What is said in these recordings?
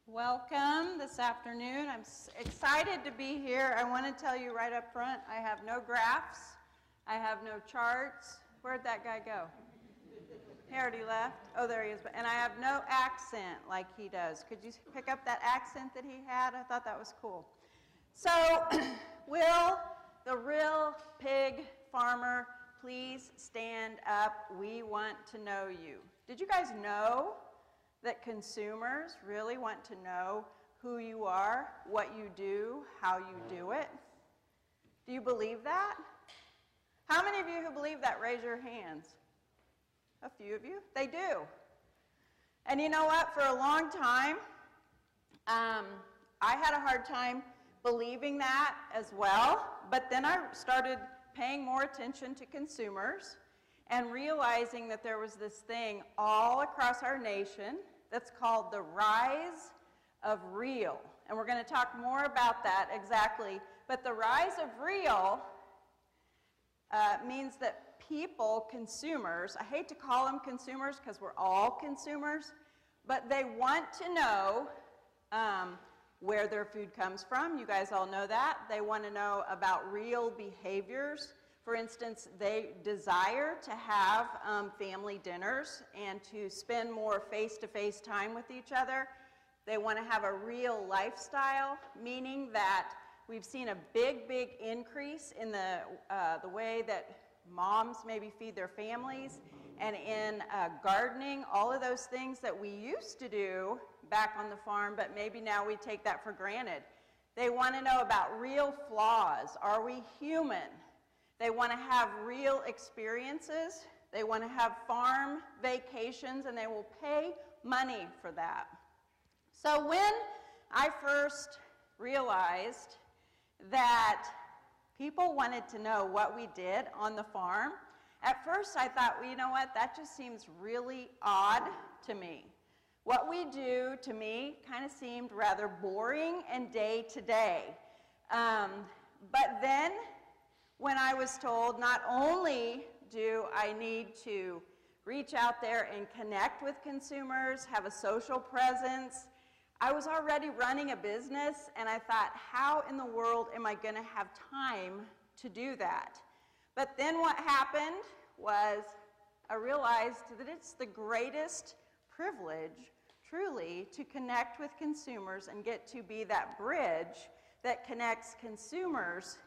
Welcome this afternoon. I'm excited to be here. I want to tell you right up front, I have no graphs. I have no charts. Where'd that guy go? He already left. Oh, there he is. And I have no accent like he does. Could you pick up that accent that he had? I thought that was cool. So, will the real pig farmer please stand up? We want to know you. Did you guys know that consumers really want to know who you are, what you do, how you do it? Do you believe that? How many of you who believe that, raise your hands? A few of you. They do. And you know what? For a long time, I had a hard time believing that as well, but then I started paying more attention to consumers and realizing that there was this thing all across our nation that's called the rise of real. And we're going to talk more about that exactly. But the rise of real means that people, consumers, I hate to call them consumers because we're all consumers, but they want to know where their food comes from. You guys all know that. They want to know about real behaviors. For instance, they desire to have family dinners and to spend more face-to-face time with each other. They want to have a real lifestyle, meaning that we've seen a big, big increase in the way that moms maybe feed their families, and in gardening, all of those things that we used to do back on the farm, but maybe now we take that for granted. They want to know about real flaws. Are we human? They want to have real experiences. They want to have farm vacations, and they will pay money for that. So when I first realized that people wanted to know what we did on the farm, at first I thought, well, you know what, that just seems really odd to me. What we do, to me, kind of seemed rather boring and day-to-day. But then, when I was told not only do I need to reach out there and connect with consumers, have a social presence, I was already running a business, and I thought, how in the world am I going to have time to do that? But then what happened was I realized that it's the greatest privilege, truly, to connect with consumers and get to be that bridge that connects consumers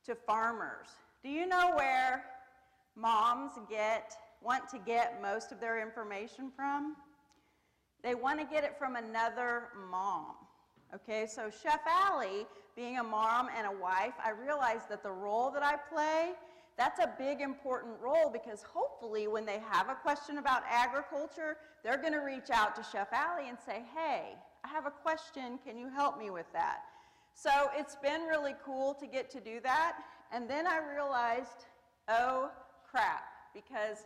to farmers. Do you know where moms want to get most of their information from? They want to get it from another mom. Okay, so Chef Alli, being a mom and a wife, I realized that the role that I play, that's a big important role, because hopefully when they have a question about agriculture, they're going to reach out to Chef Alli and say, hey, I have a question, can you help me with that? So it's been really cool to get to do that. And then I realized, oh crap, because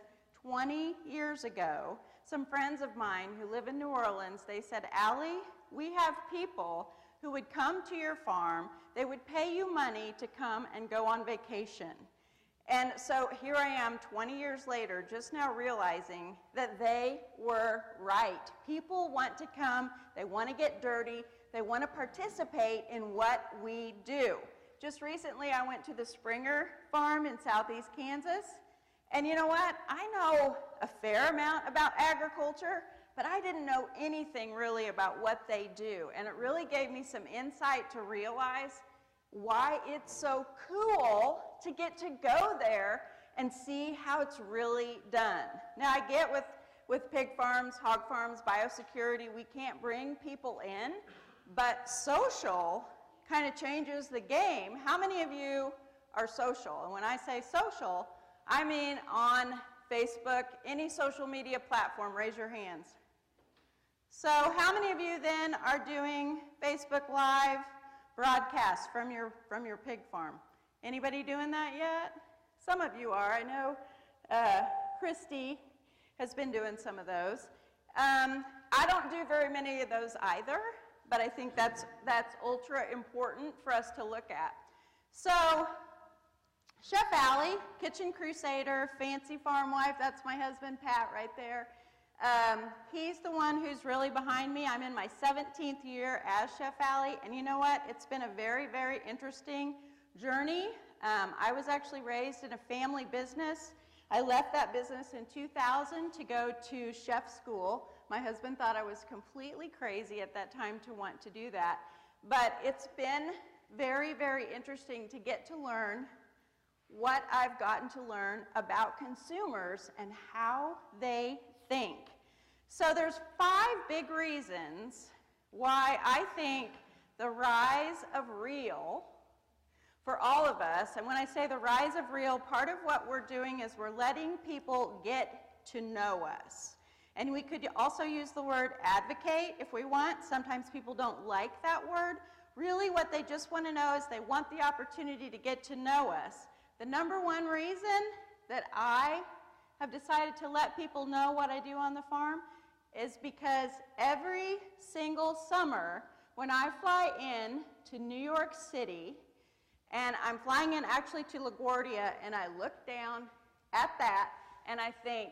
20 years ago, some friends of mine who live in New Orleans, they said, Alli, we have people who would come to your farm, they would pay you money to come and go on vacation. And so here I am 20 years later, just now realizing that they were right. People want to come, they want to get dirty, they want to participate in what we do. Just recently, I went to the Springer farm in southeast Kansas, and you know what? I know a fair amount about agriculture, but I didn't know anything really about what they do, and it really gave me some insight to realize why it's so cool to get to go there and see how it's really done. Now, I get with pig farms, hog farms, biosecurity, we can't bring people in, but social kind of changes the game. How many of you are social? And when I say social, I mean on Facebook, any social media platform, raise your hands. So how many of you then are doing Facebook Live broadcasts from your pig farm? Anybody doing that yet? Some of you are. I know Christy has been doing some of those. I don't do very many of those either, but I think that's ultra important for us to look at. So Chef Alli, Kitchen Crusader, fancy farm wife, that's my husband Pat right there. He's the one who's really behind me. I'm in my 17th year as Chef Alli, and you know what? It's been a very, very interesting journey. I was actually raised in a family business. I left that business in 2000 to go to chef school. My husband thought I was completely crazy at that time to want to do that. But it's been very, very interesting to get to learn what I've gotten to learn about consumers and how they think. So there's 5 big reasons why I think the rise of real for all of us, and when I say the rise of real, part of what we're doing is we're letting people get to know us. And we could also use the word advocate if we want. Sometimes people don't like that word. Really what they just want to know is they want the opportunity to get to know us. The number one reason that I have decided to let people know what I do on the farm is because every single summer when I fly in to New York City, and I'm flying in actually to LaGuardia, and I look down at that and I think,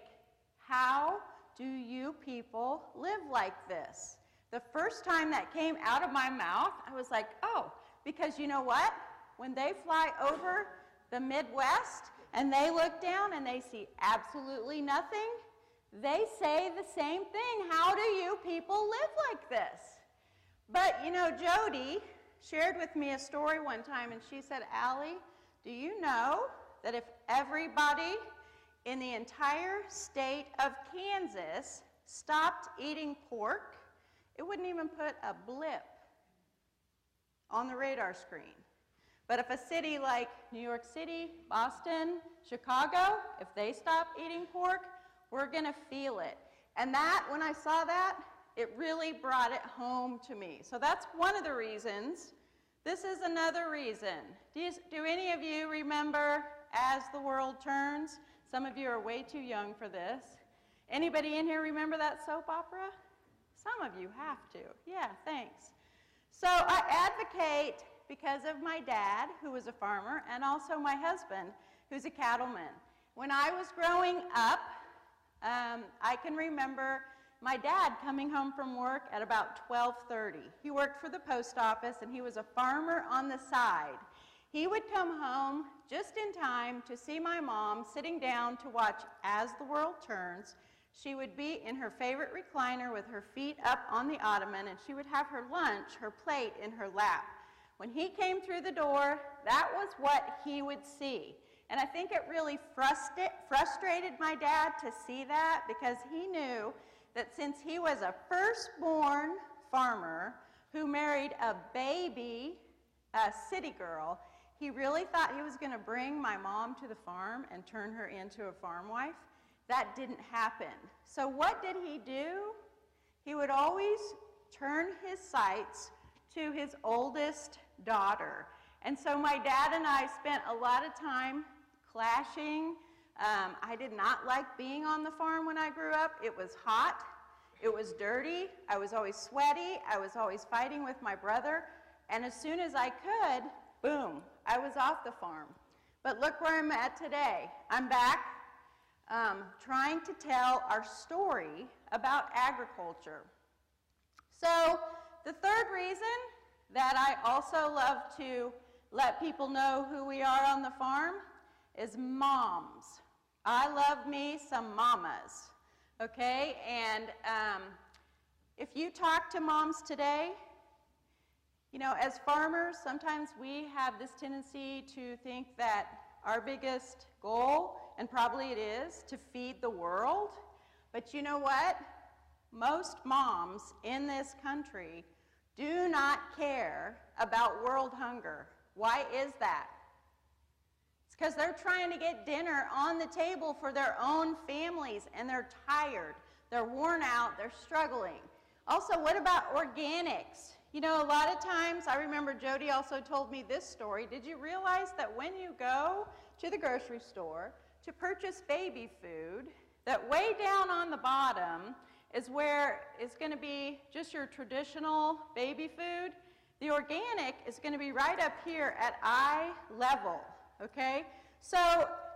how do you people live like this? The first time that came out of my mouth, I was like, oh, because you know what? When they fly over the Midwest and they look down and they see absolutely nothing, they say the same thing. How do you people live like this? But you know, Jody shared with me a story one time, and she said, Alli, do you know that if everybody in the entire state of Kansas stopped eating pork, it wouldn't even put a blip on the radar screen? But if a city like New York City, Boston, Chicago, if they stop eating pork, we're going to feel it. And that, when I saw that, it really brought it home to me. So that's one of the reasons. This is another reason. Do any of you remember As the World Turns? Some of you are way too young for this. Anybody in here remember that soap opera? Some of you have to. Yeah, thanks. So I advocate because of my dad, who was a farmer, and also my husband, who's a cattleman. When I was growing up, I can remember my dad coming home from work at about 12:30. He worked for the post office, and he was a farmer on the side. He would come home just in time to see my mom sitting down to watch As the World Turns. She would be in her favorite recliner with her feet up on the ottoman, and she would have her lunch, her plate, in her lap. When he came through the door, that was what he would see. And I think it really frustrated my dad to see that, because he knew that since he was a firstborn farmer who married a baby city girl, he really thought he was going to bring my mom to the farm and turn her into a farm wife. That didn't happen. So what did he do? He would always turn his sights to his oldest daughter. And so my dad and I spent a lot of time clashing. I did not like being on the farm when I grew up. It was hot. It was dirty. I was always sweaty. I was always fighting with my brother. And as soon as I could, boom, I was off the farm. But look where I'm at today. I'm back trying to tell our story about agriculture. So the third reason that I also love to let people know who we are on the farm is moms. I love me some mamas, okay? And if you talk to moms today, you know, as farmers, sometimes we have this tendency to think that our biggest goal, and probably it is, to feed the world. But you know what? Most moms in this country do not care about world hunger. Why is that? It's because they're trying to get dinner on the table for their own families, and they're tired, they're worn out, they're struggling. Also, what about organics? You know, a lot of times, I remember Jody also told me this story. Did you realize that when you go to the grocery store to purchase baby food, that way down on the bottom is where it's going to be just your traditional baby food? The organic is going to be right up here at eye level, okay? So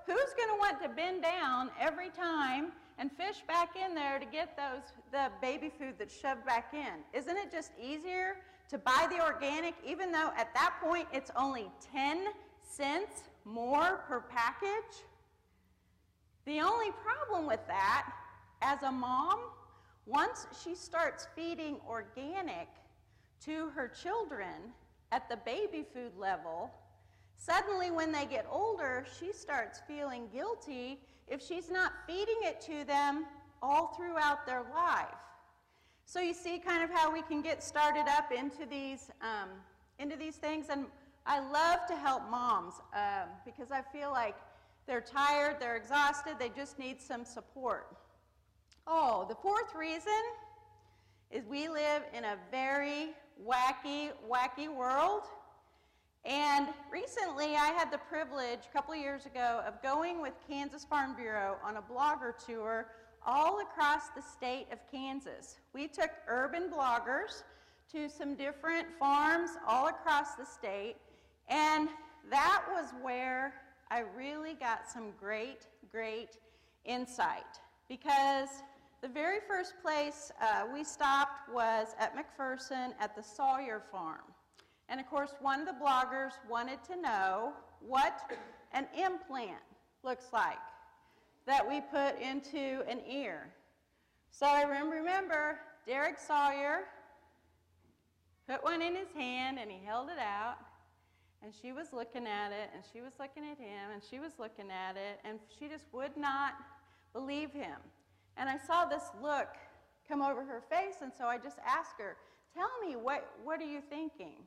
who's going to want to bend down every time and fish back in there to get the baby food that's shoved back in. Isn't it just easier to buy the organic, even though at that point it's only 10 cents more per package? The only problem with that, as a mom, once she starts feeding organic to her children at the baby food level, suddenly when they get older, she starts feeling guilty if she's not feeding it to them all throughout their life. So you see kind of how we can get started up into these things. And I love to help moms because I feel like they're tired, they're exhausted, they just need some support. Oh, the fourth reason is we live in a very wacky world. And recently I had the privilege, a couple of years ago, of going with Kansas Farm Bureau on a blogger tour all across the state of Kansas. We took urban bloggers to some different farms all across the state, and that was where I really got some great insight, because the very first place we stopped was at McPherson at the Sawyer Farm. And of course, one of the bloggers wanted to know what an implant looks like that we put into an ear. So I remember Derek Sawyer put one in his hand and he held it out, and she was looking at it, and she was looking at him, and she was looking at it, and she just would not believe him. And I saw this look come over her face, and so I just asked her, tell me, what are you thinking?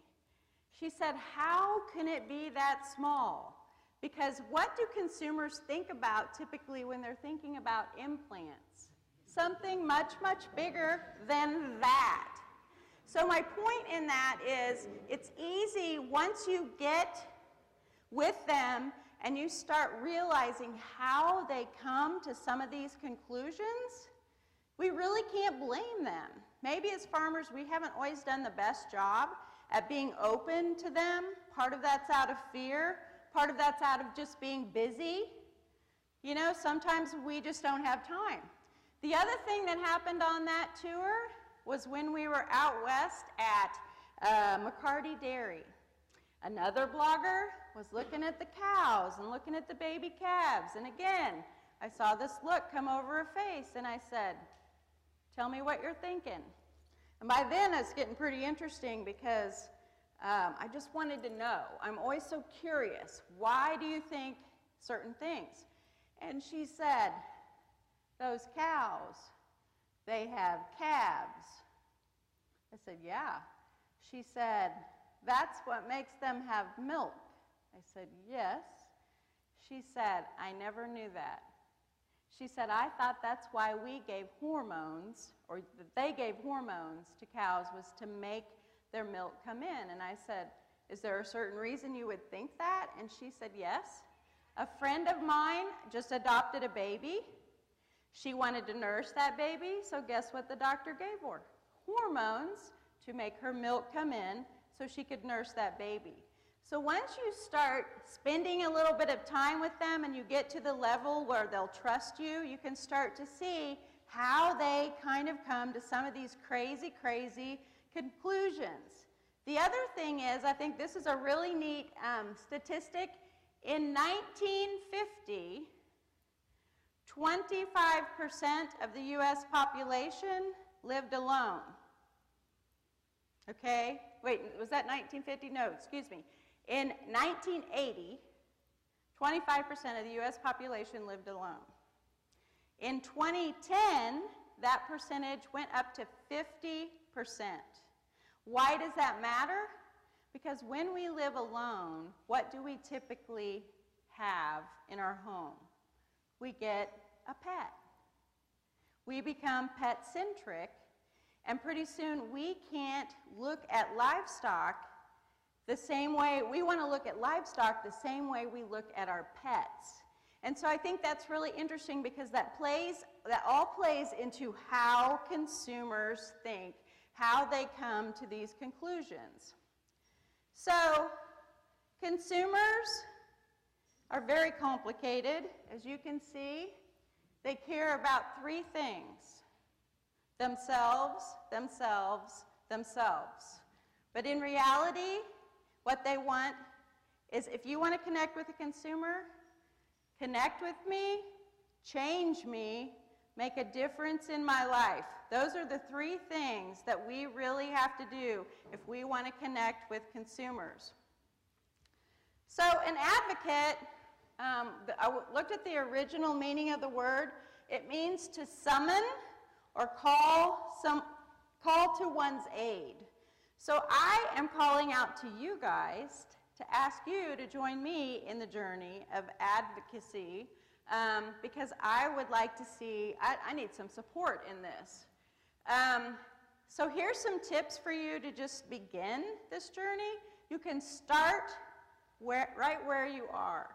She said, how can it be that small? Because what do consumers think about typically when they're thinking about implants? Something much bigger than that. So my point in that is, it's easy once you get with them and you start realizing how they come to some of these conclusions, we really can't blame them. Maybe as farmers, we haven't always done the best job at being open to them. Part of that's out of fear. Part of that's out of just being busy. You know, sometimes we just don't have time. The other thing that happened on that tour was when we were out west at McCarty Dairy. Another blogger was looking at the cows and looking at the baby calves. And again, I saw this look come over her face, and I said, tell me what you're thinking. And by then, it's getting pretty interesting because I just wanted to know. I'm always so curious. Why do you think certain things? And she said, those cows, they have calves. I said, yeah. She said, that's what makes them have milk. I said, yes. She said, I never knew that. She said, I thought that's why we gave hormones, or that they gave hormones to cows, was to make their milk come in. And I said, is there a certain reason you would think that? And she said, yes. A friend of mine just adopted a baby. She wanted to nurse that baby, so guess what the doctor gave her? Hormones to make her milk come in so she could nurse that baby. So once you start spending a little bit of time with them and you get to the level where they'll trust you, you can start to see how they kind of come to some of these crazy conclusions. The other thing is, I think this is a really neat statistic. In 1950, 25% of the U.S. population lived alone. Okay? Wait, was that 1950? No, excuse me. In 1980, 25% of the U.S. population lived alone. In 2010, that percentage went up to 50%. Why does that matter? Because when we live alone, what do we typically have in our home? We get a pet. We become pet-centric, and pretty soon we can't look at livestock the same way. We want to look at livestock the same way we look at our pets. And so I think that's really interesting, because that all plays into how consumers think, how they come to these conclusions. So consumers are very complicated. As you can see, they care about three things: themselves, themselves, themselves. But in reality, what they want is, if you want to connect with a consumer, connect with me, change me, make a difference in my life. Those are the three things that we really have to do if we want to connect with consumers. So an advocate, I looked at the original meaning of the word. It means to summon or call to one's aid. So I am calling out to you guys to ask you to join me in the journey of advocacy, because I would like to see, I need some support in this. So here's some tips for you to just begin this journey. You can start right where you are.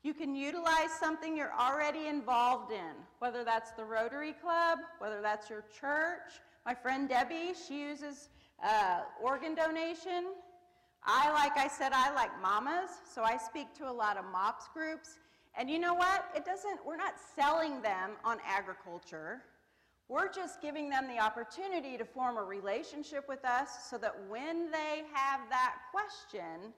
You can utilize something you're already involved in, whether that's the Rotary Club, whether that's your church. My friend Debbie, she uses organ donation. Like I said, I like mamas, so I speak to a lot of MOPS groups. And you know what? We're not selling them on agriculture. We're just giving them the opportunity to form a relationship with us so that when they have that question,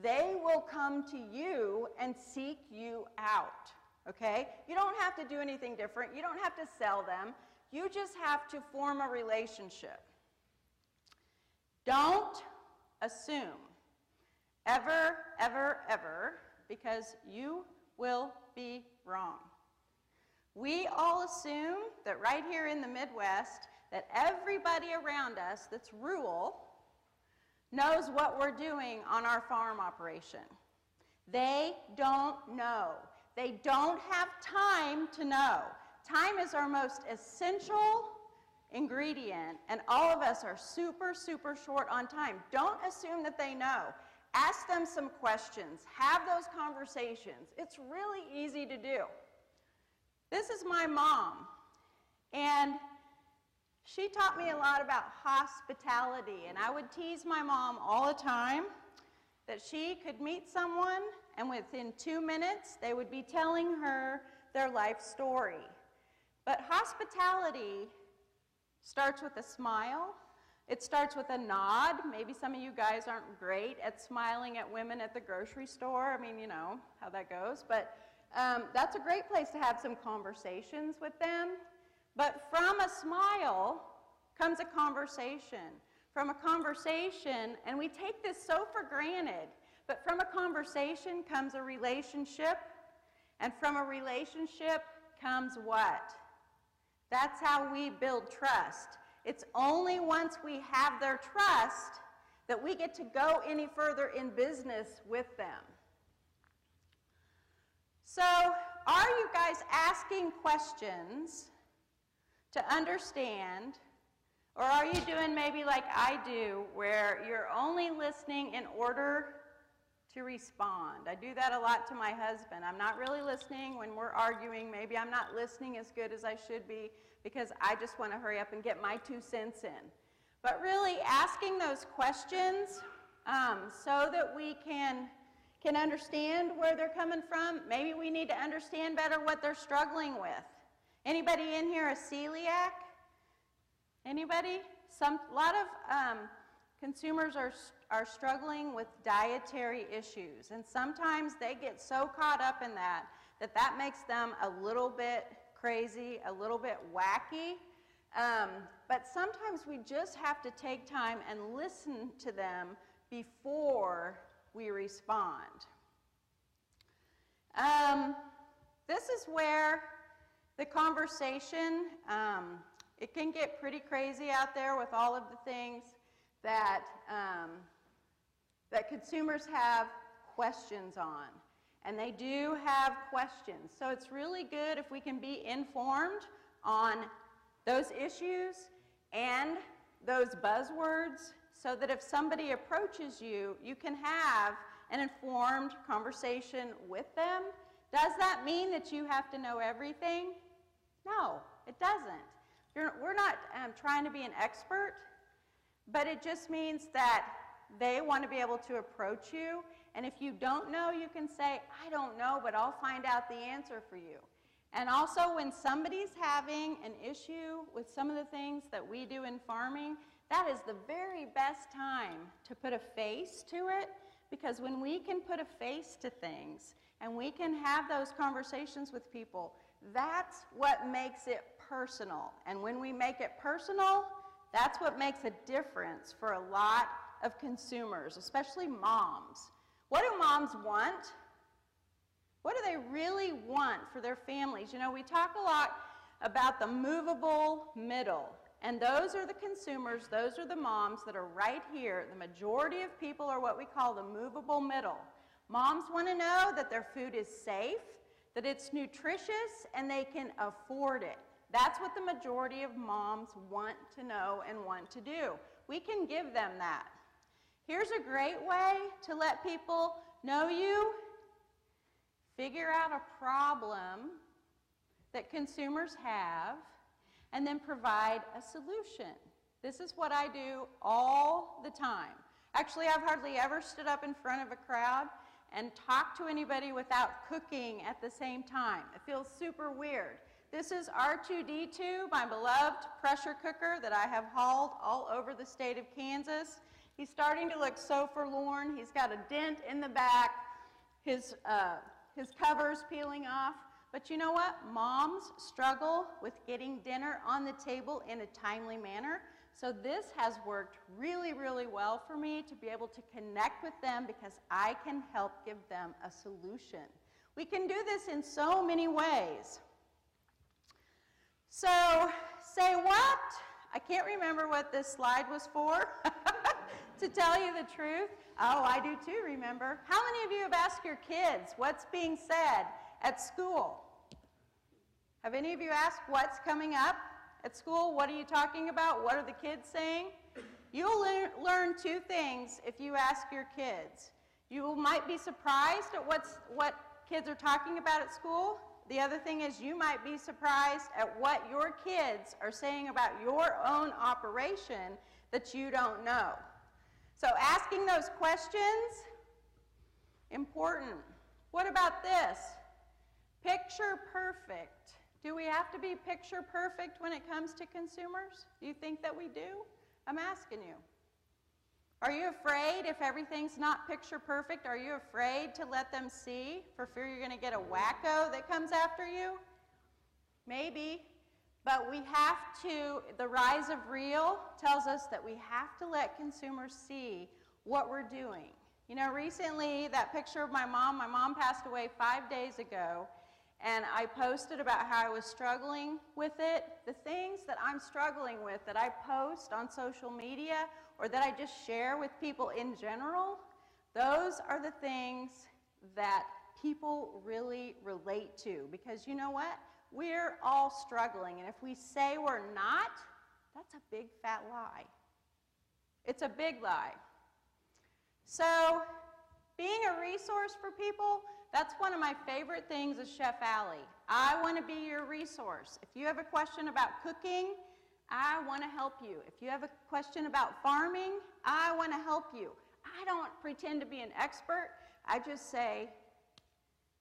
they will come to you and seek you out, okay? You don't have to do anything different. You don't have to sell them. You just have to form a relationship. Don't assume, ever, ever, ever, because you will be wrong. We all assume that right here in the Midwest, that everybody around us that's rural knows what we're doing on our farm operation. They don't know. They don't have time to know. Time is our most essential ingredient, and all of us are super, super short on time. Don't assume that they know. Ask them some questions. Have those conversations. It's really easy to do. This is my mom, and she taught me a lot about hospitality, and I would tease my mom all the time that she could meet someone, and within 2 minutes, they would be telling her their life story. But hospitality starts with a smile. It starts with a nod. Maybe some of you guys aren't great at smiling at women at the grocery store. I mean, you know how that goes. But that's a great place to have some conversations with them. But from a smile comes a conversation. From a conversation, and we take this so for granted, but from a conversation comes a relationship, and from a relationship comes what? That's how we build trust. It's only once we have their trust that we get to go any further in business with them. So, are you guys asking questions to understand, or are you doing maybe like I do, where you're only listening in order to respond? I do that a lot to my husband. I'm not really listening when we're arguing. Maybe I'm not listening as good as I should be because I just want to hurry up and get my 2 cents in. But really asking those questions so that we can understand where they're coming from. Maybe we need to understand better what they're struggling with. Anybody in here a celiac? Anybody? A lot of consumers are struggling with dietary issues, and sometimes they get so caught up in that makes them a little bit crazy, a little bit wacky. But sometimes we just have to take time and listen to them before we respond. This is where the conversation, it can get pretty crazy out there with all of the things that consumers have questions on. And they do have questions. So it's really good if we can be informed on those issues and those buzzwords, so that if somebody approaches you, you can have an informed conversation with them. Does that mean that you have to know everything? No, it doesn't. We're not trying to be an expert, but it just means that they want to be able to approach you And if you don't know, you can say, I don't know, but I'll find out the answer for you. And also, when somebody's having an issue with some of the things that we do in farming, that is the very best time to put a face to it, because when we can put a face to things and we can have those conversations with people, that's what makes it personal. And when we make it personal, that's what makes a difference for a lot of consumers, especially moms. What do moms want? What do they really want for their families? You know, we talk a lot about the movable middle, and those are the consumers, those are the moms that are right here. The majority of people are what we call the movable middle. Moms want to know that their food is safe, that it's nutritious, and they can afford it. That's what the majority of moms want to know and want to do. We can give them that. Here's a great way to let people know you. Figure out a problem that consumers have, and then provide a solution. This is what I do all the time. Actually, I've hardly ever stood up in front of a crowd and talked to anybody without cooking at the same time. It feels super weird. This is R2D2, my beloved pressure cooker that I have hauled all over the state of Kansas. He's starting to look so forlorn. He's got a dent in the back. His cover's peeling off. But you know what? Moms struggle with getting dinner on the table in a timely manner. So this has worked really, really well for me to be able to connect with them, because I can help give them a solution. We can do this in so many ways. So, say what? I can't remember what this slide was for. To tell you the truth. Oh, I do too, remember. How many of you have asked your kids what's being said at school? Have any of you asked what's coming up at school? What are you talking about? What are the kids saying? You'll learn two things if you ask your kids. You might be surprised at what kids are talking about at school. The other thing is you might be surprised at what your kids are saying about your own operation that you don't know. So asking those questions, important. What about this? Picture perfect. Do we have to be picture perfect when it comes to consumers? Do you think that we do? I'm asking you. Are you afraid if everything's not picture perfect? Are you afraid to let them see for fear you're going to get a wacko that comes after you? Maybe. But we have to, the rise of real tells us that we have to let consumers see what we're doing. You know, recently, that picture of my mom passed away 5 days ago, and I posted about how I was struggling with it. The things that I'm struggling with that I post on social media or that I just share with people in general, those are the things that people really relate to. Because you know what? We're all struggling, and if we say we're not, that's a big fat lie. It's a big lie. So, being a resource for people, that's one of my favorite things as Chef Alli. I want to be your resource. If you have a question about cooking, I want to help you. If you have a question about farming, I want to help you. I don't pretend to be an expert. I just say,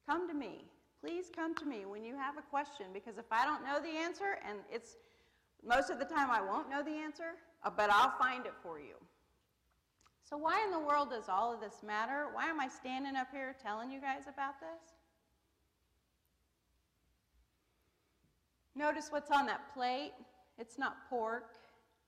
come to me. Please come to me when you have a question, because if I don't know the answer, and it's most of the time I won't know the answer, but I'll find it for you. So why in the world does all of this matter? Why am I standing up here telling you guys about this? Notice what's on that plate. It's not pork,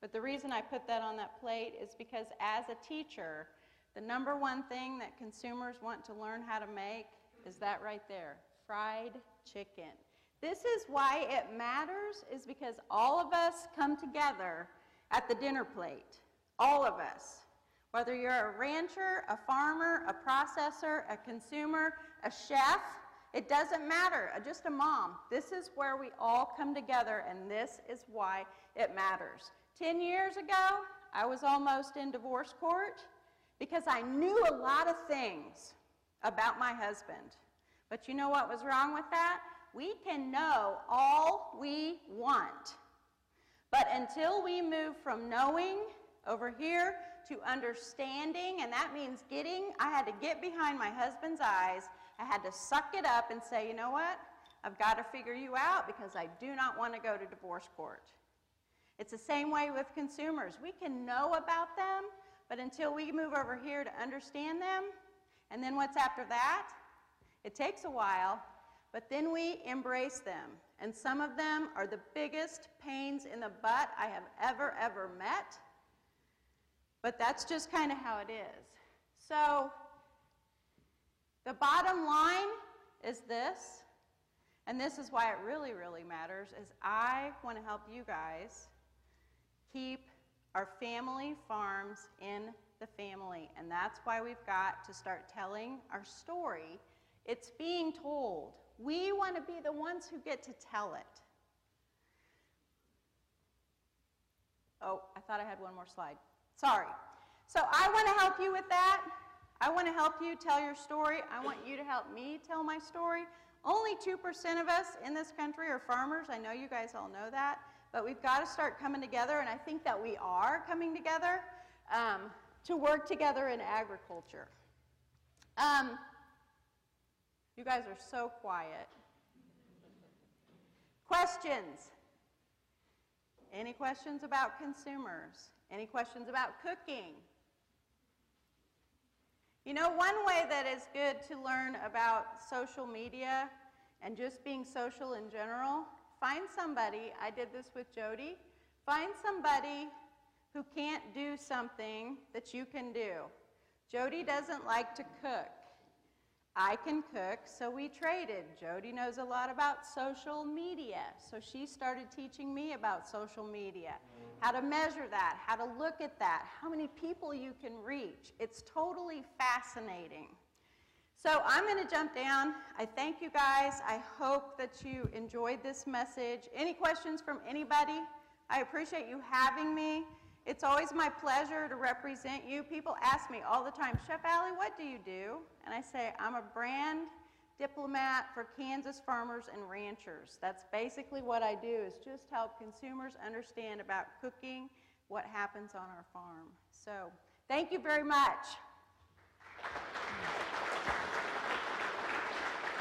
but the reason I put that on that plate is because as a teacher, the number one thing that consumers want to learn how to make is that right there. Fried chicken. This is why it matters, is because all of us come together at the dinner plate. All of us. Whether you're a rancher, a farmer, a processor, a consumer, a chef, it doesn't matter, just a mom. This is where we all come together, and this is why it matters. 10 years ago, I was almost in divorce court because I knew a lot of things about my husband. But you know what was wrong with that? We can know all we want. But until we move from knowing over here to understanding, and that means I had to get behind my husband's eyes. I had to suck it up and say, you know what? I've got to figure you out because I do not want to go to divorce court. It's the same way with consumers. We can know about them, but until we move over here to understand them, and then what's after that? It takes a while, but then we embrace them. And some of them are the biggest pains in the butt I have ever met. But that's just kind of how it is. So the bottom line is this, and this is why it really, really matters, is I want to help you guys keep our family farms in the family. And that's why we've got to start telling our story. It's being told. We want to be the ones who get to tell it. Oh, I thought I had one more slide. Sorry. So I want to help you with that. I want to help you tell your story. I want you to help me tell my story. Only 2% of us in this country are farmers. I know you guys all know that. But we've got to start coming together, and I think that we are coming together to work together in agriculture. You guys are so quiet. Questions? Any questions about consumers? Any questions about cooking? You know, one way that is good to learn about social media and just being social in general, find somebody, I did this with Jody, find somebody who can't do something that you can do. Jody doesn't like to cook. I can cook, so we traded. Jody knows a lot about social media, so she started teaching me about social media, how to measure that, how to look at that, how many people you can reach. It's totally fascinating. So I'm going to jump down. I thank you guys. I hope that you enjoyed this message. Any questions from anybody? I appreciate you having me. It's always my pleasure to represent you. People ask me all the time, Chef Alli, what do you do? And I say, I'm a brand diplomat for Kansas farmers and ranchers. That's basically what I do, is just help consumers understand about cooking, what happens on our farm. So thank you very much.